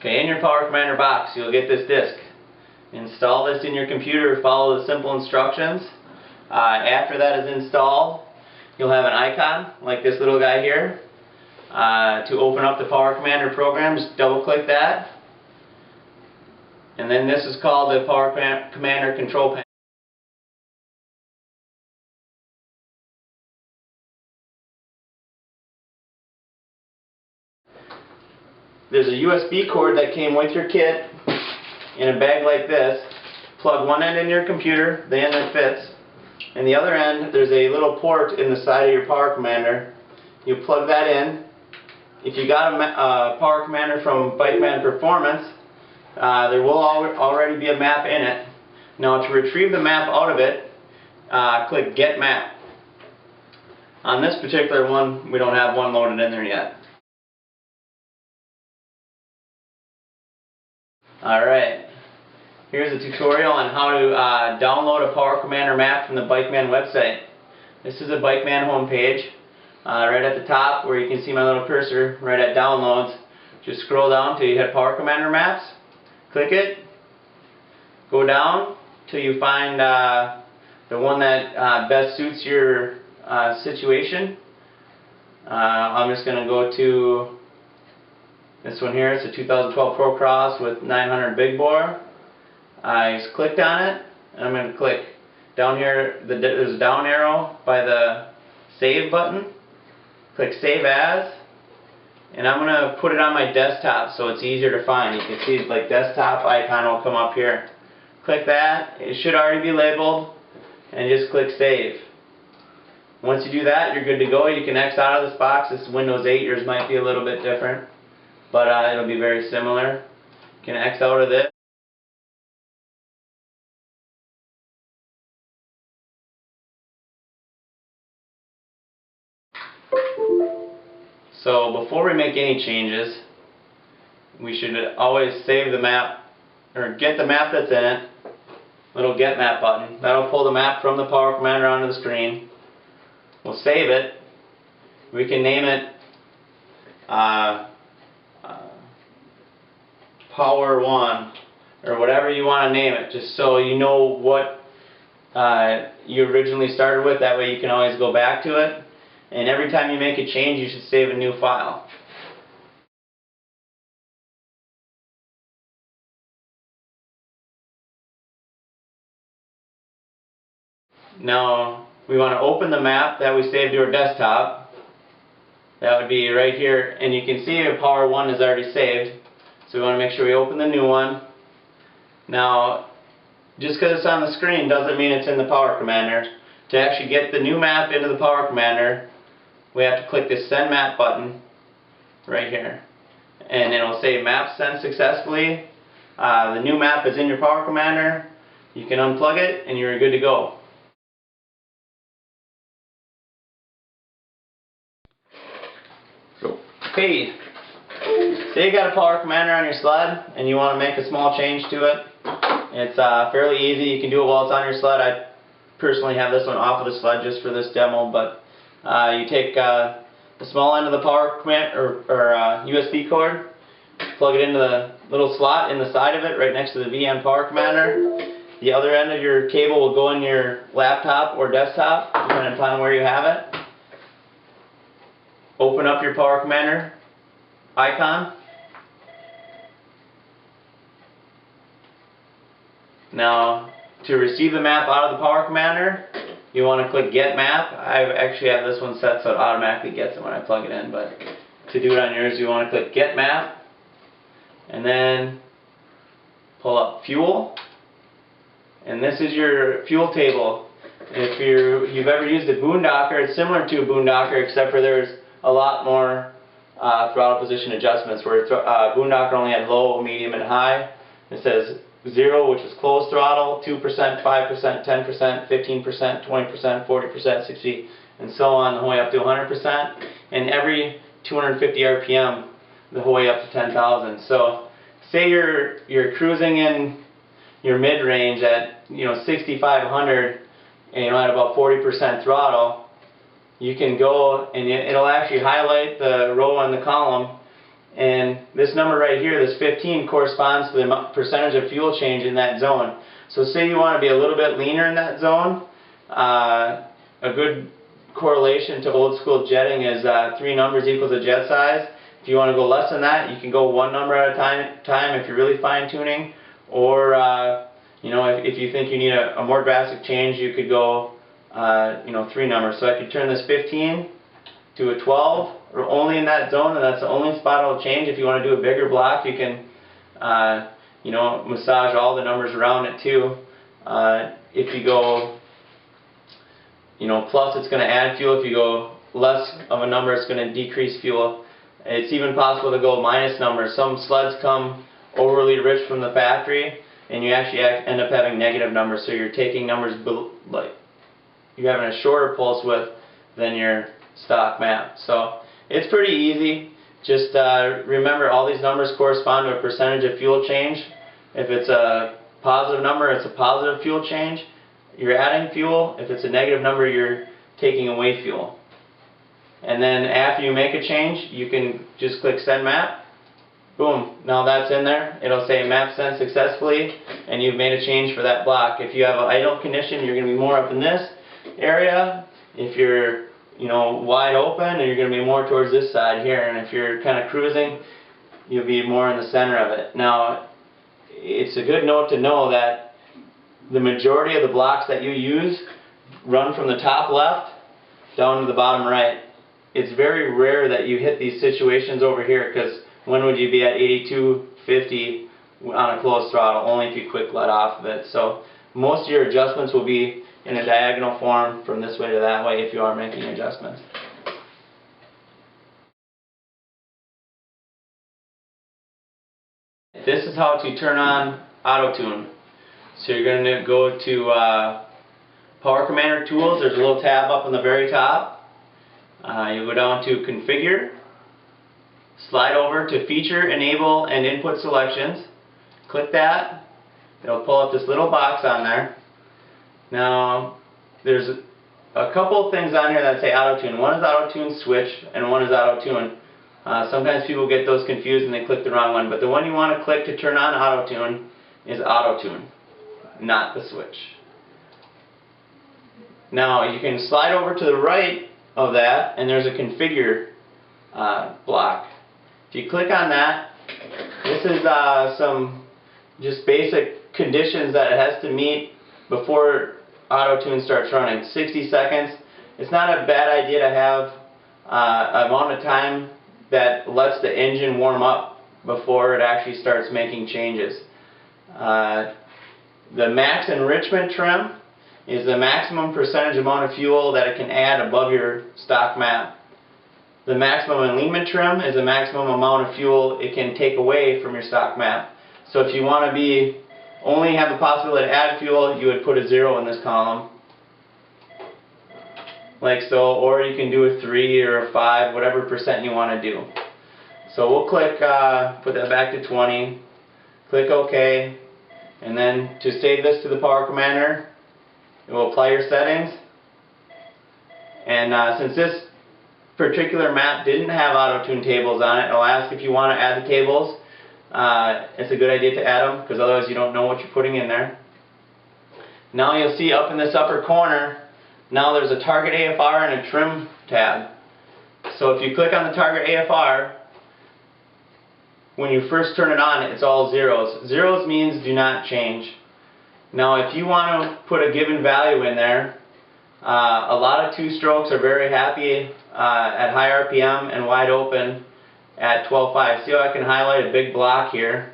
Okay, in your Power Commander box, you'll get this disc. Install this in your computer, follow the simple instructions. After that is installed, you'll have an icon like this little guy here. To open up the Power Commander program, just double click that. And then this is called the Power Commander control panel. There's a USB cord that came with your kit in a bag like this. Plug one end in your computer, the end that fits, and the other end there's a little port in the side of your Power Commander. You plug that in. If you got a Power Commander from Bikeman Performance, there will already be a map in it. Now to retrieve the map out of it, click Get Map. On this particular one, we don't have one loaded in there yet. Alright, here's a tutorial on how to download a Power Commander map from the Bikeman website. This is a Bikeman homepage. Right at the top where you can see my little cursor, right at Downloads, just scroll down till you hit Power Commander Maps. Click it. Go down till you find the one that best suits your situation. I'm just going to go to this one here. It's a 2012 Pro Cross with 900 big bore. I just clicked on it, and I'm going to click down here. There's a down arrow by the Save button. Click Save As, and I'm going to put it on my desktop so it's easier to find. You can see like desktop icon will come up here. Click that. It should already be labeled, and just click Save. Once you do that, you're good to go. You can X out of this box. This is Windows 8. Yours might be a little bit different, but it'll be very similar. You can X out of this. So before we make any changes, we should always save the map, or get the map that's in it. Little Get Map button. That'll pull the map from the Power Commander onto the screen. We'll save it. We can name it Power 1 or whatever you want to name it, just so you know what you originally started with. That way you can always go back to it. And every time you make a change, you should save a new file. Now, we want to open the map that we saved to our desktop. That would be right here, and you can see Power 1 is already saved. So we want to make sure we open the new one. Now, just because it's on the screen doesn't mean it's in the Power Commander. To actually get the new map into the Power Commander, we have to click this Send Map button right here. And it'll say Map sent successfully. The new map is in your Power Commander. You can unplug it and you're good to go. Okay, say you got a Power Commander on your sled and you want to make a small change to it. It's fairly easy. You can do it while it's on your sled. I personally have this one off of the sled just for this demo, but you take the small end of the Power Commander or USB cord, plug it into the little slot in the side of it right next to the VM Power Commander. The other end of your cable will go in your laptop or desktop, depending upon where you have it. Open up your Power Commander icon. Now, to receive the map out of the Power Commander, you want to click Get Map. I actually have this one set so it automatically gets it when I plug it in, but to do it on yours, you want to click Get Map, and then pull up Fuel, and this is your fuel table. If you've ever used a boondocker, it's similar to a boondocker, except for there's a lot more throttle position adjustments, where boondocker only had low, medium, and high. It says 0, which is closed throttle, 2%, 5%, 10%, 15%, 20%, 40%, 60%, and so on, the whole way up to 100%. And every 250 RPM, the whole way up to 10,000. So, say you're cruising in your mid-range at 6,500, and at about 40% throttle. You can go and it'll actually highlight the row on the column And this number right here, this 15, corresponds to the percentage of fuel change in that zone. So say you want to be a little bit leaner in that zone, a good correlation to old school jetting is 3 numbers equals a jet size. If you want to go less than that, you can go 1 number at a time if you're really fine tuning, or you know, if you think you need a more drastic change, you could go 3 numbers. So I could turn this 15 to a 12, or only in that zone, and that's the only spot it'll change. If you want to do a bigger block, you can massage all the numbers around it too. If you go plus, it's going to add fuel. If you go less of a number, it's going to decrease fuel. It's even possible to go minus numbers. Some sleds come overly rich from the factory, and you actually end up having negative numbers. So you're taking numbers like you're having a shorter pulse width than your stock map. So it's pretty easy. Just remember, all these numbers correspond to a percentage of fuel change. If it's a positive number, it's a positive fuel change. You're adding fuel. If it's a negative number, you're taking away fuel. And then after you make a change, you can just click Send Map. Boom, now that's in there. It'll say Map sent successfully, and you've made a change for that block. If you have an idle condition, you're going to be more up in this area. If you're wide open, you're going to be more towards this side here. And if you're kind of cruising, you'll be more in the center of it. Now, it's a good note to know that the majority of the blocks that you use run from the top left down to the bottom right. It's very rare that you hit these situations over here, because when would you be at 8250 on a closed throttle? Only if you quick let off of it. So most of your adjustments will be in a diagonal form from this way to that way if you are making adjustments. This is how to turn on auto tune. So you're going to go to Power Commander Tools. There's a little tab up on the very top. You go down to Configure, slide over to Feature, Enable, and Input Selections. Click that. It'll pull up this little box on there. Now, there's a couple of things on here that say Auto Tune. One is Auto Tune Switch, and one is Auto Tune. Sometimes people get those confused and they click the wrong one, but the one you want to click to turn on Auto Tune is Auto Tune, not the switch. Now, you can slide over to the right of that, and there's a Configure block. If you click on that, this is some just basic conditions that it has to meet before auto tune starts running. 60 seconds. It's not a bad idea to have an amount of time that lets the engine warm up before it actually starts making changes. The max enrichment trim is the maximum percentage amount of fuel that it can add above your stock map. The maximum alignment trim is the maximum amount of fuel it can take away from your stock map. So if you want to only have the possibility to add fuel, you would put a 0 in this column, like so, or you can do a 3 or a 5, whatever percent you want to do. So we'll click, put that back to 20, click OK, and then to save this to the Power Commander, it will apply your settings. And since this particular map didn't have auto tune tables on it, it'll ask if you want to add the tables. It's a good idea to add them, because otherwise you don't know what you're putting in there. Now you'll see up in this upper corner, now there's a target AFR and a trim tab. So if you click on the target AFR, when you first turn it on, it's all zeros. Zeros means do not change. Now if you want to put a given value in there, a lot of two-strokes are very happy at high RPM and wide open at 12.5. See how I can highlight a big block here,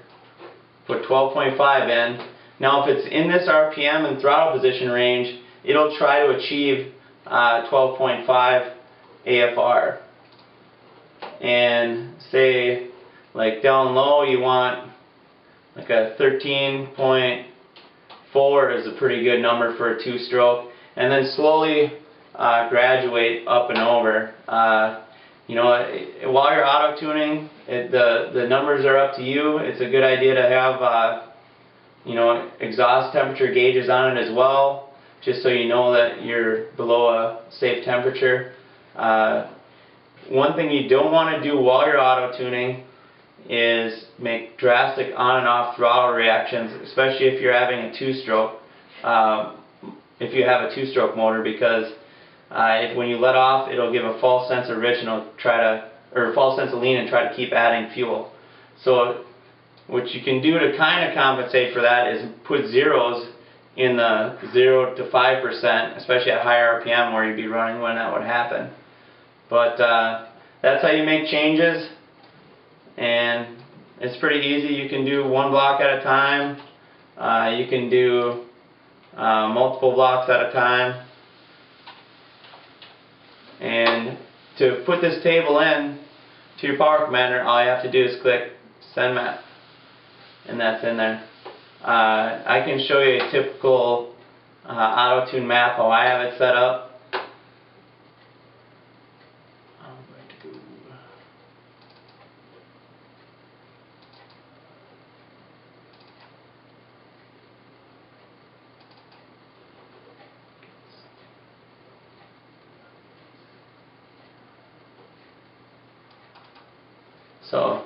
put 12.5 in. Now if it's in this RPM and throttle position range, it'll try to achieve 12.5 AFR. And say like down low you want like a 13.4 is a pretty good number for a two-stroke. And then slowly graduate up and over. While you're auto tuning, the numbers are up to you. It's a good idea to have exhaust temperature gauges on it as well, just so you know that you're below a safe temperature. One thing you don't want to do while you're auto tuning is make drastic on and off throttle reactions, especially if you're having a two-stroke, if you have a two-stroke motor, because if when you let off, it'll give a false sense of rich and it'll false sense of lean and try to keep adding fuel. So what you can do to kind of compensate for that is put zeros in the 0 to 5%, especially at high RPM where you'd be running when that would happen. But that's how you make changes, and it's pretty easy. You can do one block at a time. You can do multiple blocks at a time. And to put this table in to your power commander, all you have to do is click Send Map, and that's in there. I can show you a typical auto-tune map, how I have it set up. So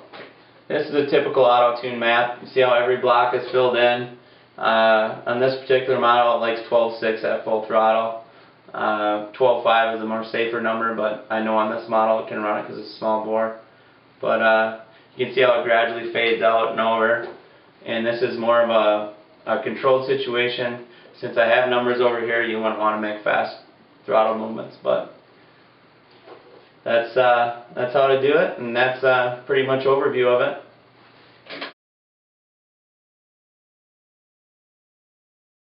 this is a typical auto-tune map. You see how every block is filled in. On this particular model, it likes 12.6 at full throttle. 12.5 is a more safer number, but I know on this model it can run it because it's a small bore. But you can see how it gradually fades out and over. And this is more of a controlled situation. Since I have numbers over here, you wouldn't want to make fast throttle movements. But that's how to do it, and that's pretty much overview of it.